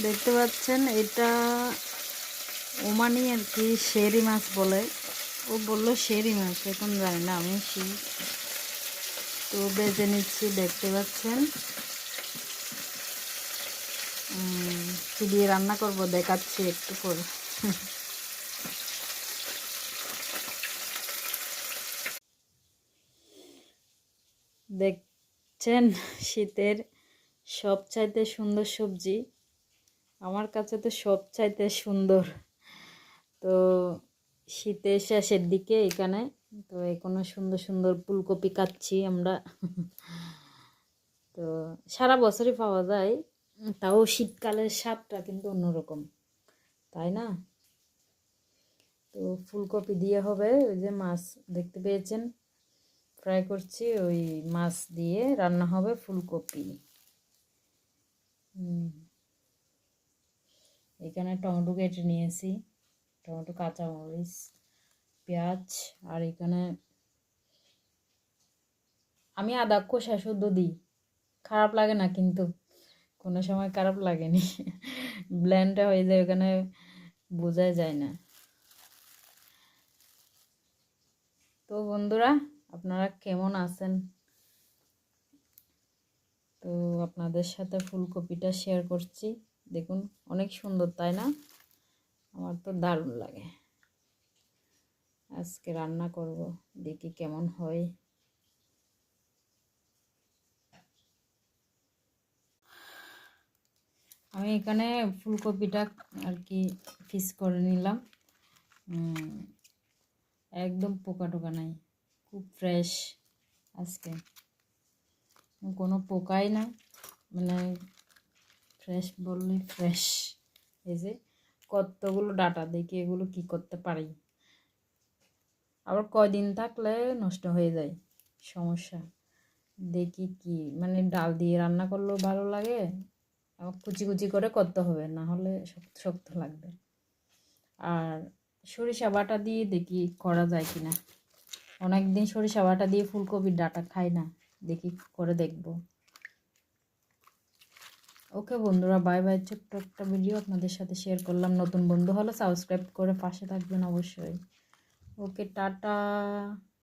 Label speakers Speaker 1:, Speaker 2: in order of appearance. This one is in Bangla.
Speaker 1: দেখতে পাচ্ছেন এটা ওমানি আর কি শেরি মাছ বলে। ও বললো শেরি মাছ, এখন জানি না আমি তো বেজে নিচ্ছি। দেখতে পাচ্ছেন কি দিয়ে রান্না করব দেখাচ্ছি একটু পরে। দেখছেন শীতের সবচাইতে সুন্দর সবজি, আমার কাছে তো সবচাইতে সুন্দর। তো শীতের শেষের দিকে এখানে তো এখনো সুন্দর সুন্দর ফুলকপি কাটছি আমরা। তো সারা বছরই পাওয়া যায়, তাও শীতকালের স্বাদটা কিন্তু অন্যরকম, তাই না? তো ফুলকপি দিয়ে হবে ওই যে মাছ দেখতে পেয়েছেন ফ্রাই করছি, ওই মাছ দিয়ে রান্না হবে ফুলকপি। এখানে টমেটো কেটে নিয়েছি, টমেটো, কাঁচামরিচ, পেঁয়াজ, আর এখানে আমি আদা কষা শুদ্ধ দিই, খারাপ লাগে না কিন্তু, কোনো সময় খারাপ লাগেনি। ব্লেন্ডটা হয়ে যায় ওখানে, বোঝাই যায় না। তো বন্ধুরা আপনারা কেমন আছেন? তো আপনাদের সাথে ফুলকপিটা শেয়ার করছি, দেখুন অনেক সুন্দর, তাই না? আমার তো দারুণ লাগে। আজকে রান্না করব, দেখি কেমন হয়। আমি এখানে ফুলকপিটা আর কি পিস করে নিলাম, একদম পোকা টোকা নাই, খুব ফ্রেশ। আজকে কোনো পোকাই না, মানে ফ্রেশ বললে ফ্রেশ। এই যে কতগুলো ডাটা, দেখি এগুলো কি করতে পারি, আবার কয়দিন থাকলে নষ্ট হয়ে যায়, সমস্যা। দেখি কি, মানে ডাল দিয়ে রান্না করলেও ভালো লাগে, আবার কুচি কুচি করে করতে হবে, না হলে শক্ত শক্ত লাগবে। আর সরিষা বাটা দিয়ে দেখি করা যায় কিনা, অনেকদিন সরিষা বাটা দিয়ে ফুলকপির ডাটা খাই না, দেখি করে দেখব। ওকে বন্ধুরা, বাই বাই। ছোট্ট একটা ভিডিও আপনাদের সাথে শেয়ার করলাম, নতুন বন্ধু হলে সাবস্ক্রাইব করে পাশে থাকবেন অবশ্যই। ওকে, টাটা।